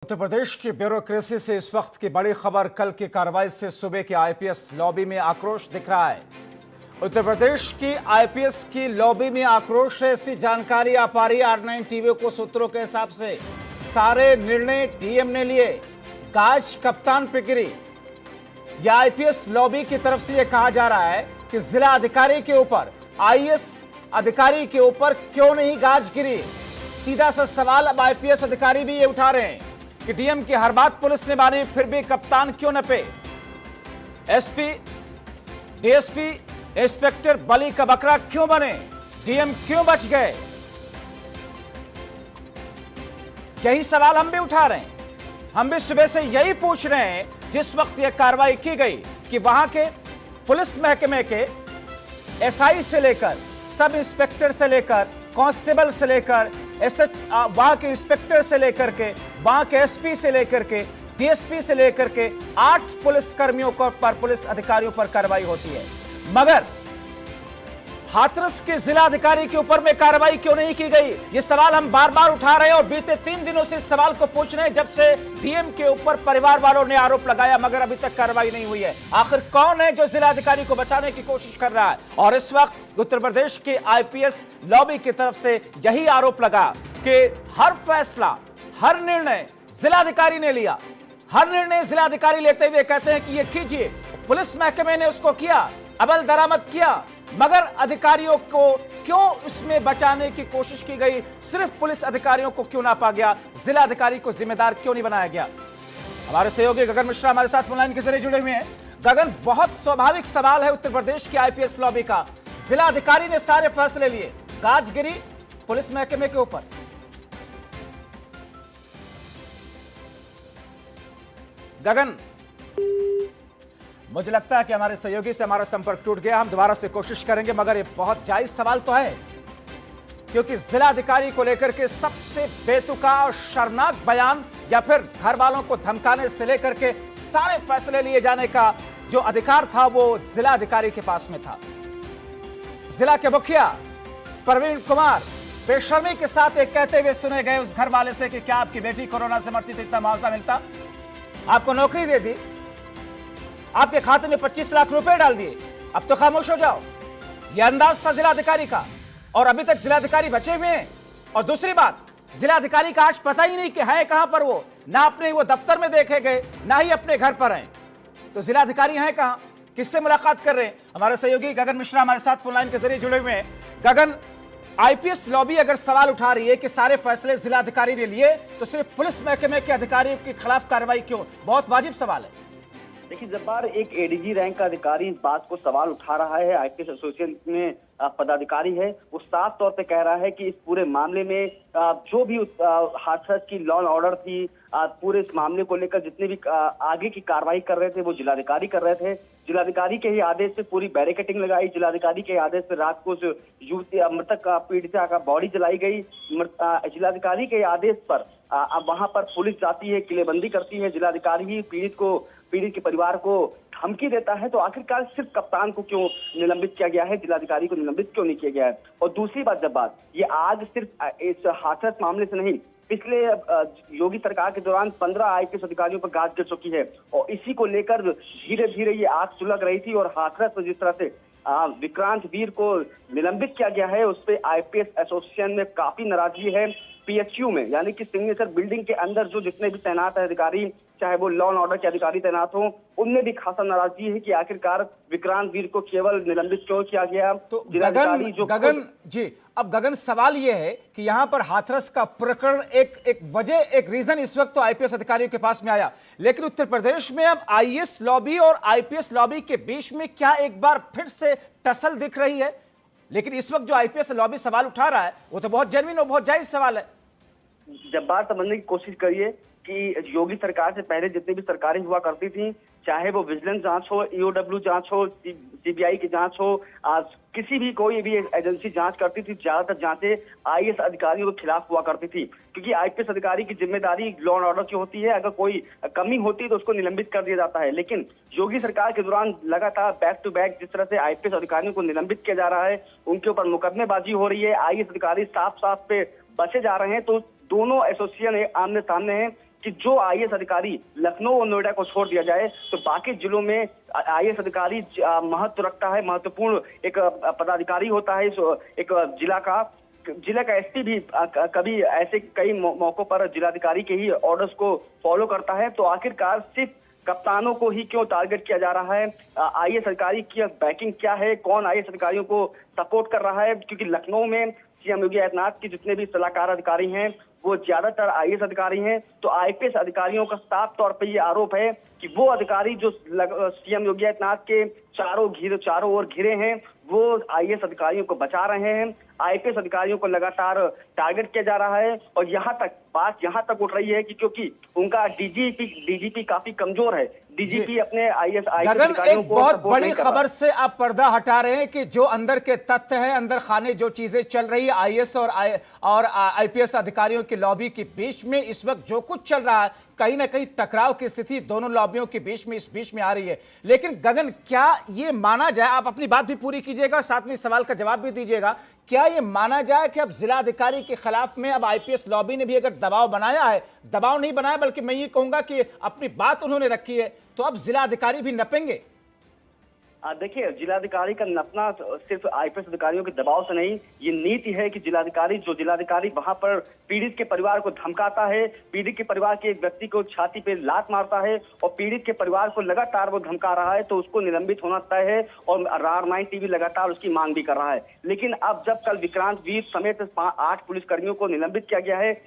उत्तर प्रदेश की ब्यूरोक्रेसी से इस वक्त की बड़ी खबर, कल की कार्रवाई से सूबे के आईपीएस लॉबी में आक्रोश दिख रहा है। उत्तर प्रदेश की आईपीएस की लॉबी में आक्रोश है, ऐसी जानकारी आ पा रही है R9 टीवी को सूत्रों के हिसाब से। सारे निर्णय डीएम ने लिए, गाज कप्तान पे गिरी। यह आईपीएस लॉबी की तरफ से यह कहा जा रहा है कि जिला अधिकारी के ऊपर, आईएएस अधिकारी के ऊपर क्यों नहीं गाज गिरी। सीधा सा सवाल अब आईपीएस अधिकारी भी ये उठा रहे हैं कि डीएम की हर बात पुलिस ने मानी, फिर भी कप्तान क्यों न पे। एसपी, डीएसपी, इंस्पेक्टर बली का बकरा क्यों बने, डीएम क्यों बच गए। यही सवाल हम भी उठा रहे हैं। हम भी सुबह से यही पूछ रहे हैं जिस वक्त यह कार्रवाई की गई कि वहां के पुलिस महकमे के एसआई से लेकर, सब इंस्पेक्टर से लेकर, कांस्टेबल से लेकर, वहां के इंस्पेक्टर से लेकर के, वहां के एसपी से लेकर के, डीएसपी से लेकर के 8 पुलिस कर्मियों पर, पुलिस अधिकारियों पर कार्रवाई होती है, मगर हाथरस के जिला अधिकारी के ऊपर में कार्रवाई क्यों नहीं की गई। यह सवाल हम बार बार उठा रहे हैं और बीते 3 दिनों से इस सवाल को पूछ रहे हैं, जब से डीएम के ऊपर परिवार वालों ने आरोप लगाया, मगर अभी तक कार्रवाई नहीं हुई है। आखिर कौन है जो जिला अधिकारी को बचाने की कोशिश कर रहा है। और इस वक्त उत्तर प्रदेश के आईपीएस लॉबी की तरफ से यही आरोप लगा कि हर फैसला, हर निर्णय जिलाधिकारी ने लिया। हर निर्णय जिलाधिकारी लेते हुए कहते हैं कि ये कीजिए, पुलिस महकमे ने उसको किया, अमल दरामद किया, मगर अधिकारियों को क्यों इसमें बचाने की कोशिश की गई। सिर्फ पुलिस अधिकारियों को क्यों नापा गया, जिला अधिकारी को जिम्मेदार क्यों नहीं बनाया गया। हमारे सहयोगी गगन मिश्रा हमारे साथ फोनलाइन के जरिए जुड़े हुए हैं। गगन, बहुत स्वाभाविक सवाल है उत्तर प्रदेश की आईपीएस लॉबी का। जिला अधिकारी ने सारे फैसले लिए, गाजगिरी पुलिस महकमे के ऊपर। गगन, मुझे लगता है कि हमारे सहयोगी से हमारा संपर्क टूट गया। हम दोबारा से कोशिश करेंगे, मगर ये बहुत जायज सवाल तो है, क्योंकि जिला अधिकारी को लेकर के सबसे बेतुका और शर्मनाक बयान, या फिर घर वालों को धमकाने से लेकर के सारे फैसले लिए जाने का जो अधिकार था, वो जिला अधिकारी के पास में था। जिला के मुखिया प्रवीण कुमार बेशर्मी के साथ एक कहते हुए सुने गए उस घर वाले से कि क्या आपकी बेटी कोरोना से मरती तो इतना मुआवजा मिलता, आपको नौकरी दे दी, आपके खाते में 25 लाख रुपए डाल दिए, अब तो खामोश हो जाओ। यह अंदाज था जिलाधिकारी का, और अभी तक जिलाधिकारी बचे हुए हैं। और दूसरी बात, जिलाधिकारी का आज पता ही नहीं कि है कहां पर वो, ना अपने वो दफ्तर में देखे गए, ना ही अपने घर पर हैं। तो जिलाधिकारी हैं कहां, किससे मुलाकात कर रहे हैं। हमारे सहयोगी गगन मिश्रा हमारे साथ फोनलाइन के जरिए जुड़े हुए हैं। गगन, आईपीएस लॉबी अगर सवाल उठा रही है कि सारे फैसले जिलाधिकारी ने लिए, तो सिर्फ पुलिस महकमे के अधिकारियों के खिलाफ कार्रवाई क्यों। बहुत वाजिब सवाल है। देखिए जब्बार, एक एडीजी रैंक का अधिकारी इस बात को सवाल उठा रहा है। आईपीएस एसोसिएशन में पदाधिकारी है, वो साफ तौर पे कह रहा है कि इस पूरे मामले में जो भी हाथरस की लॉ एंड ऑर्डर थी, पूरे इस मामले को लेकर जितने भी आगे की कार्रवाई कर रहे थे वो जिलाधिकारी कर रहे थे। जिलाधिकारी के ही आदेश से पूरी बैरिकेडिंग लगाई, जिलाधिकारी के आदेश से रात को युवती मृतक पीड़िता का बॉडी जलाई गई। जिलाधिकारी के आदेश पर अब वहां पर पुलिस जाती है, किलेबंदी करती है, जिलाधिकारी ही पीड़ित के परिवार को धमकी देता है। तो आखिरकार सिर्फ कप्तान को क्यों निलंबित किया गया है, जिलाधिकारी को निलंबित क्यों नहीं किया गया है। और दूसरी बात, जब बात ये आज सिर्फ इस हाथरस मामले से नहीं, पिछले योगी सरकार के दौरान 15 आईपीएस अधिकारियों पर गाज गिर चुकी है, और इसी को लेकर धीरे धीरे ये आग सुलग रही थी। और हाथरस में जिस तरह से विक्रांत वीर को निलंबित किया गया है, उस पर आईपीएस एसोसिएशन में काफी नाराजगी है। पीएचयू में, यानी कि सिग्नेचर बिल्डिंग के अंदर जो जितने भी तैनात है अधिकारी, चाहे वो लॉ एंड ऑर्डर के अधिकारी तैनात हो, उनमें भी खासा नाराजगी है कि आखिरकार विक्रांत वीर को केवल निलंबित क्यों किया गया। तो गगन जी, अब गगन सवाल ये है कि यहां पर हाथरस का प्रकरण एक वजह, एक रीजन इस वक्त तो आईपीएस अधिकारियों के पास में आया, लेकिन उत्तर प्रदेश में अब आईएएस लॉबी और आईपीएस लॉबी के बीच में क्या एक बार फिर से टसल दिख रही है। लेकिन इस वक्त जो आईपीएस लॉबी सवाल उठा रहा है वो तो बहुत जेन्युइन और बहुत जायज सवाल है। जब बात समझने की कोशिश करिए कि योगी सरकार से पहले जितनी भी सरकारें हुआ करती थी, चाहे वो विजिलेंस जांच हो, ईओडब्ल्यू जांच हो, सीबीआई की जांच हो, किसी भी कोई भी एजेंसी जांच करती थी, ज्यादातर जांचें आईएएस अधिकारियों के खिलाफ हुआ करती थी, क्योंकि आईपीएस अधिकारी की जिम्मेदारी लॉ एंड ऑर्डर की होती है। अगर कोई कमी होती है तो उसको निलंबित कर दिया जाता है। लेकिन योगी सरकार के दौरान लगातार बैक टू बैक जिस तरह से आईपीएस अधिकारियों को निलंबित किया जा रहा है, उनके ऊपर मुकदमेबाजी हो रही है, आईएएस अधिकारी साफ साफ पे बचे जा रहे हैं। तो दोनों एसोसिएशन आमने सामने हैं कि जो आईएएस अधिकारी लखनऊ और नोएडा को छोड़ दिया जाए तो बाकी जिलों में आईएएस अधिकारी महत्व रखता है, महत्वपूर्ण एक पदाधिकारी होता है एक जिला का एसपी भी कभी ऐसे कई मौकों पर जिलाधिकारी के ही ऑर्डर्स को फॉलो करता है। तो आखिरकार सिर्फ कप्तानों को ही क्यों टारगेट किया जा रहा है? आईएएस अधिकारी की बैकिंग क्या है? कौन आईएएस अधिकारियों को सपोर्ट कर रहा है? क्योंकि लखनऊ में सीएम योगी आदित्यनाथ के जितने भी सलाहकार अधिकारी हैं वो ज्यादातर आईएएस अधिकारी हैं। तो आईपीएस अधिकारियों का साफ तौर पर ये आरोप है कि वो अधिकारी जो सीएम योगी आदित्यनाथ के चारों ओर घिरे हैं वो आईएएस अधिकारियों को बचा रहे हैं। आईपीएस अधिकारियों को लगातार टारगेट किया जा रहा है और बात यहाँ तक उठ रही है कि क्योंकि उनका डीजीपी काफी कमजोर है। डीजीपी अपने आईएएस अधिकारियों एक को बहुत बड़ी खबर से आप पर्दा हटा रहे हैं कि जो अंदर के तथ्य हैं, अंदर खाने जो चीजें चल रही है आईएएस और आईपीएस अधिकारियों की लॉबी के बीच में इस वक्त जो कुछ चल रहा है, कहीं ना कहीं टकराव की स्थिति दोनों लॉबियों के बीच में आ रही है। लेकिन गगन, क्या ये माना जाए, आप अपनी बात भी पूरी कीजिएगा, साथ में सवाल का जवाब भी दीजिएगा, क्या ये माना जाए कि अब जिलाधिकारी के खिलाफ में अब आईपीएस लॉबी ने भी अगर दबाव बनाया है, दबाव नहीं बनाया बल्कि मैं ये कहूंगा कि अपनी बात उन्होंने रखी है, तो अब जिलाधिकारी भी नपेंगे? देखिए, जिलाधिकारी का नपना सिर्फ आईपीएस अधिकारियों के दबाव से नहीं, ये नीति है कि जिलाधिकारी वहां पर पीड़ित के परिवार को धमकाता है, पीड़ित के परिवार के एक व्यक्ति को छाती पे लात मारता है और पीड़ित के परिवार को लगातार वो धमका रहा है, तो उसको निलंबित होना तय है और R9 टीवी लगातार उसकी मांग भी कर रहा है। लेकिन अब जब कल विक्रांत वीर समेत 8 पुलिसकर्मियों को निलंबित किया गया है,